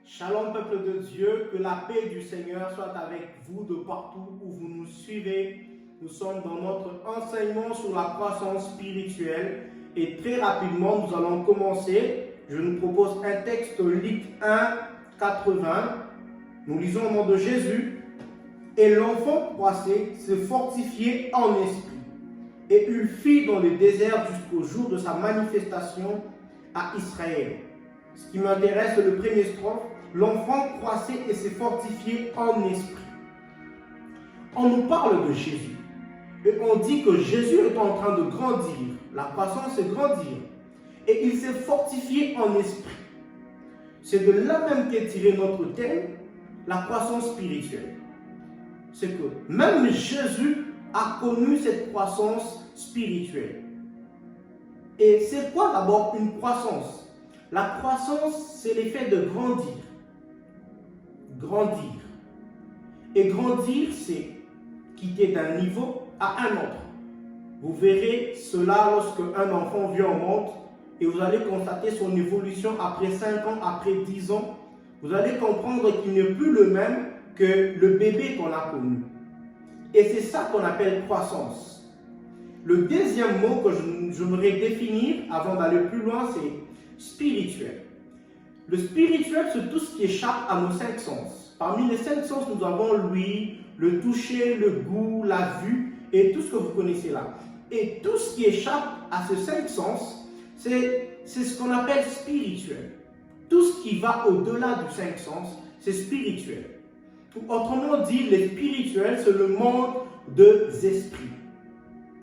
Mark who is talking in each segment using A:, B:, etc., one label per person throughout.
A: Shalom peuple de Dieu, que la paix du Seigneur soit avec vous de partout où vous nous suivez. Nous sommes dans notre enseignement sur la croissance spirituelle et très rapidement nous allons commencer. Je nous propose un texte, Luc 1, 80. Nous lisons au nom de Jésus. Et l'enfant croissait, se fortifiait en esprit. Et il fit dans le désert jusqu'au jour de sa manifestation à Israël. Ce qui m'intéresse, c'est le premier strophe. L'enfant croissait et s'est fortifié en esprit. On nous parle de Jésus. Et on dit que Jésus est en train de grandir. La croissance, c'est grandir. Et il s'est fortifié en esprit. C'est de là même qu'est tiré notre thème, la croissance spirituelle. C'est que même Jésus a connu cette croissance spirituelle. Et c'est quoi d'abord une croissance? La croissance, c'est l'effet de grandir. Grandir. Et grandir, c'est quitter d'un niveau à un autre. Vous verrez cela lorsque un enfant vient au monde et vous allez constater son évolution après 5 ans, après 10 ans. Vous allez comprendre qu'il n'est plus le même que le bébé qu'on a connu. Et c'est ça qu'on appelle croissance. Le deuxième mot que j'aimerais définir avant d'aller plus loin, c'est spirituel. Le spirituel, c'est tout ce qui échappe à nos 5 sens. Parmi les 5 sens, nous avons l'ouïe, le toucher, le goût, la vue et tout ce que vous connaissez là. Et tout ce qui échappe à ces 5 sens, c'est ce qu'on appelle spirituel. Tout ce qui va au-delà du 5 sens, c'est spirituel. Autrement dit, les spirituels, c'est le monde des esprits.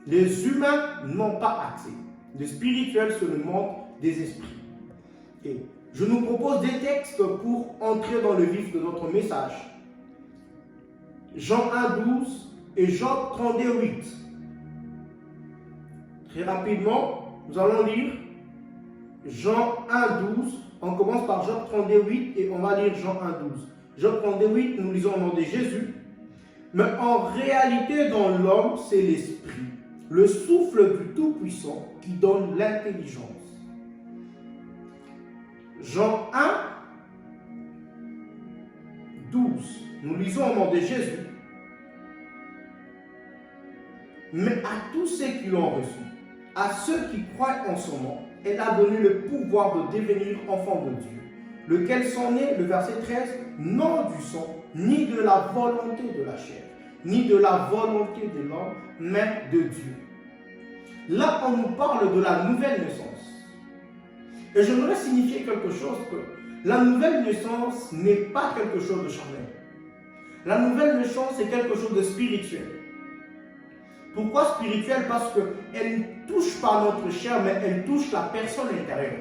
A: Les humains n'ont pas accès. Les spirituels, c'est le monde des esprits. Et je nous propose des textes pour entrer dans le vif de notre message. Jean 1, 12 et Job 32, 8. Très rapidement, nous allons lire Jean 1, 12. On commence par Job 32, 8 et on va lire Jean 1, 12. Job 32, 8, nous lisons au nom de Jésus. Mais en réalité, dans l'homme, c'est l'esprit, le souffle du Tout-Puissant qui donne l'intelligence. Jean 1, 12, nous lisons au nom de Jésus. Mais à tous ceux qui l'ont reçu, à ceux qui croient en son nom, elle a donné le pouvoir de devenir enfants de Dieu, lequel sont nés, le verset 13, non du sang, ni de la volonté de la chair, ni de la volonté de l'homme, mais de Dieu. Là, on nous parle de la nouvelle naissance. Et j'aimerais signifier quelque chose, que la nouvelle naissance n'est pas quelque chose de charnel. La nouvelle naissance, c'est quelque chose de spirituel. Pourquoi spirituel? Parce qu'elle ne touche pas notre chair, mais elle touche la personne intérieure.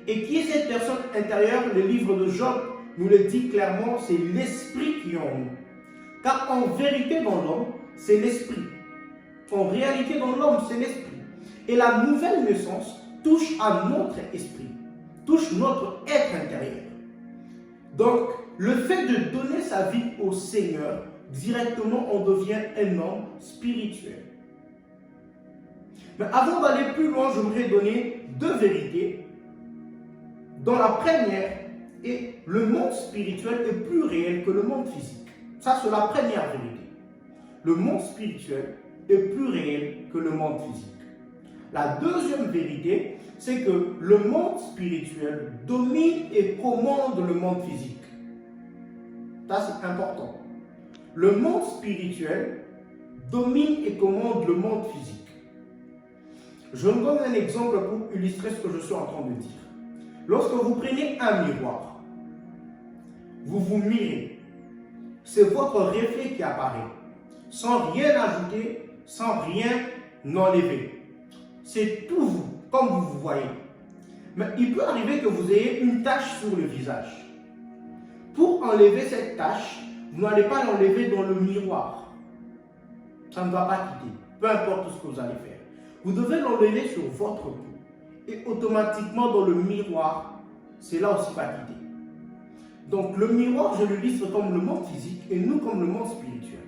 A: Et qui est cette personne intérieure? Le livre de Job nous le dit clairement, c'est l'esprit qui est en nous. Car en vérité dans l'homme, c'est l'esprit. En réalité dans l'homme, c'est l'esprit. Et la nouvelle naissance touche à notre esprit, touche notre être intérieur. Donc, le fait de donner sa vie au Seigneur, directement, on devient un homme spirituel. Mais avant d'aller plus loin, j'aimerais donner 2 vérités. Dans la première, et le monde spirituel est plus réel que le monde physique. Ça, c'est la première vérité. Le monde spirituel est plus réel que le monde physique. La deuxième vérité, c'est que le monde spirituel domine et commande le monde physique. Ça, c'est important. Le monde spirituel domine et commande le monde physique. Je vous donne un exemple pour illustrer ce que je suis en train de dire. Lorsque vous prenez un miroir, vous vous mirez. C'est votre reflet qui apparaît, sans rien ajouter, sans rien enlever. C'est tout vous, comme vous vous voyez. Mais il peut arriver que vous ayez une tache sur le visage. Pour enlever cette tache, vous n'allez pas l'enlever dans le miroir. Ça ne va pas quitter, peu importe ce que vous allez faire. Vous devez l'enlever sur votre peau. Et automatiquement, dans le miroir, c'est là aussi va quitter. Donc, le miroir, je le liste comme le monde physique et nous comme le monde spirituel.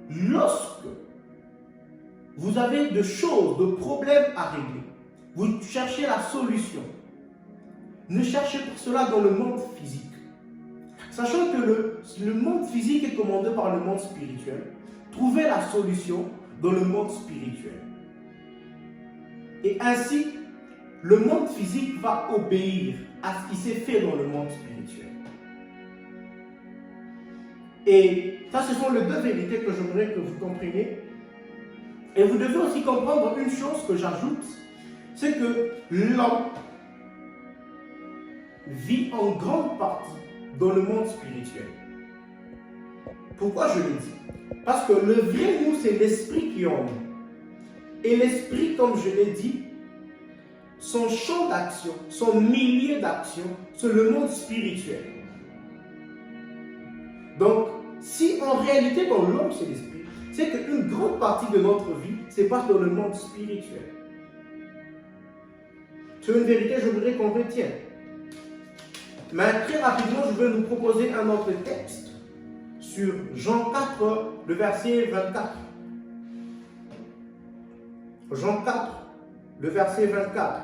A: Lorsque vous avez des choses, des problèmes à régler, vous cherchez la solution, ne cherchez pour cela dans le monde physique. Sachant que le monde physique est commandé par le monde spirituel, trouvez la solution dans le monde spirituel. Et ainsi, le monde physique va obéir à ce qui s'est fait dans le monde spirituel. Et ça, ce sont les deux vérités que j'aimerais que vous compreniez. Et vous devez aussi comprendre une chose que j'ajoute, c'est que l'homme vit en grande partie dans le monde spirituel. Pourquoi je le dis? Parce que le vrai nous, c'est l'esprit qui en nous. Et l'esprit, comme je l'ai dit, son champ d'action, son milieu d'action, c'est le monde spirituel. Donc, si en réalité dans l'homme c'est l'esprit, c'est qu'une grande partie de notre vie se passe dans le monde spirituel. C'est une vérité, je voudrais qu'on retienne. Mais très rapidement, je vais nous proposer un autre texte sur Jean 4, le verset 24. Jean 4, le verset 24.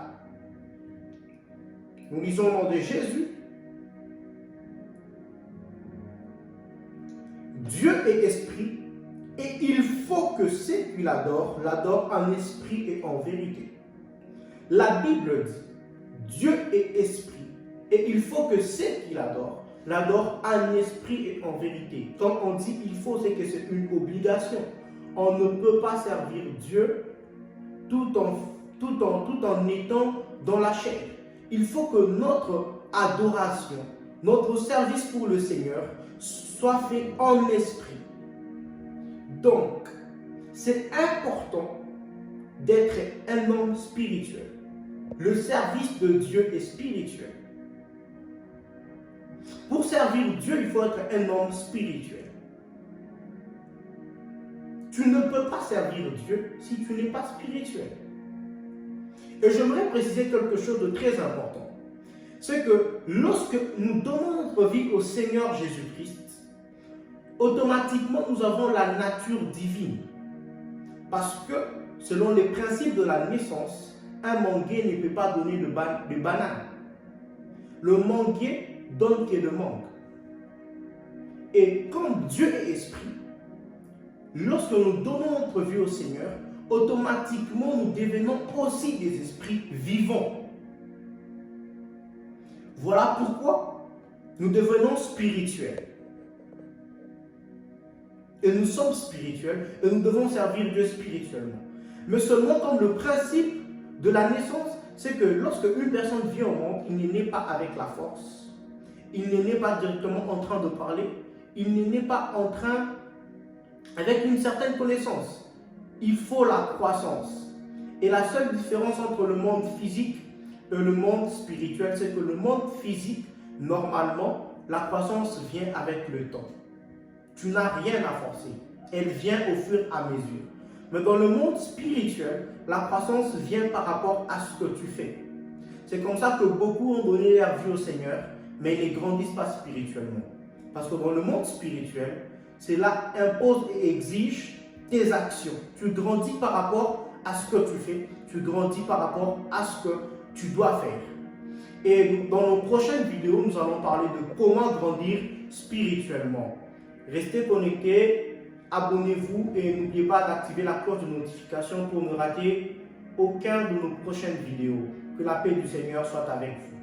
A: Nous lisons au nom de Jésus. Dieu est esprit, et il faut que ceux qui l'adorent en esprit et en vérité. La Bible dit, Dieu est esprit, et il faut que ceux qui l'adorent en esprit et en vérité. Quand on dit il faut, c'est que c'est une obligation. On ne peut pas servir Dieu tout en étant dans la chair. Il faut que notre adoration, notre service pour le Seigneur soit fait en esprit. Donc, c'est important d'être un homme spirituel. Le service de Dieu est spirituel. Pour servir Dieu, il faut être un homme spirituel. Tu ne peux pas servir Dieu si tu n'es pas spirituel. Et j'aimerais préciser quelque chose de très important. C'est que lorsque nous donnons notre vie au Seigneur Jésus-Christ, automatiquement nous avons la nature divine. Parce que, selon les principes de la naissance, un manguier ne peut pas donner de banane. Le manguier donne que le mangue. Et comme Dieu est esprit, lorsque nous donnons notre vie au Seigneur, automatiquement nous devenons aussi des esprits vivants. Voilà pourquoi nous devenons spirituels. Et nous sommes spirituels et nous devons servir Dieu spirituellement. Mais seulement comme le principe de la naissance, c'est que lorsque une personne vient au monde, il n'est né pas avec la force, il n'est né pas directement en train de parler, il n'est né pas en train avec une certaine connaissance. Il faut la croissance. Et la seule différence entre le monde physique et le monde spirituel, c'est que le monde physique, normalement, la croissance vient avec le temps. Tu n'as rien à forcer. Elle vient au fur et à mesure. Mais dans le monde spirituel, la croissance vient par rapport à ce que tu fais. C'est comme ça que beaucoup ont donné leur vie au Seigneur, mais ils ne grandissent pas spirituellement. Parce que dans le monde spirituel, cela impose et exige tes actions. Tu grandis par rapport à ce que tu fais. Tu grandis par rapport à ce que tu dois faire. Et dans nos prochaines vidéos, nous allons parler de comment grandir spirituellement. Restez connectés, abonnez-vous et n'oubliez pas d'activer la cloche de notification pour ne rater aucun de nos prochaines vidéos. Que la paix du Seigneur soit avec vous.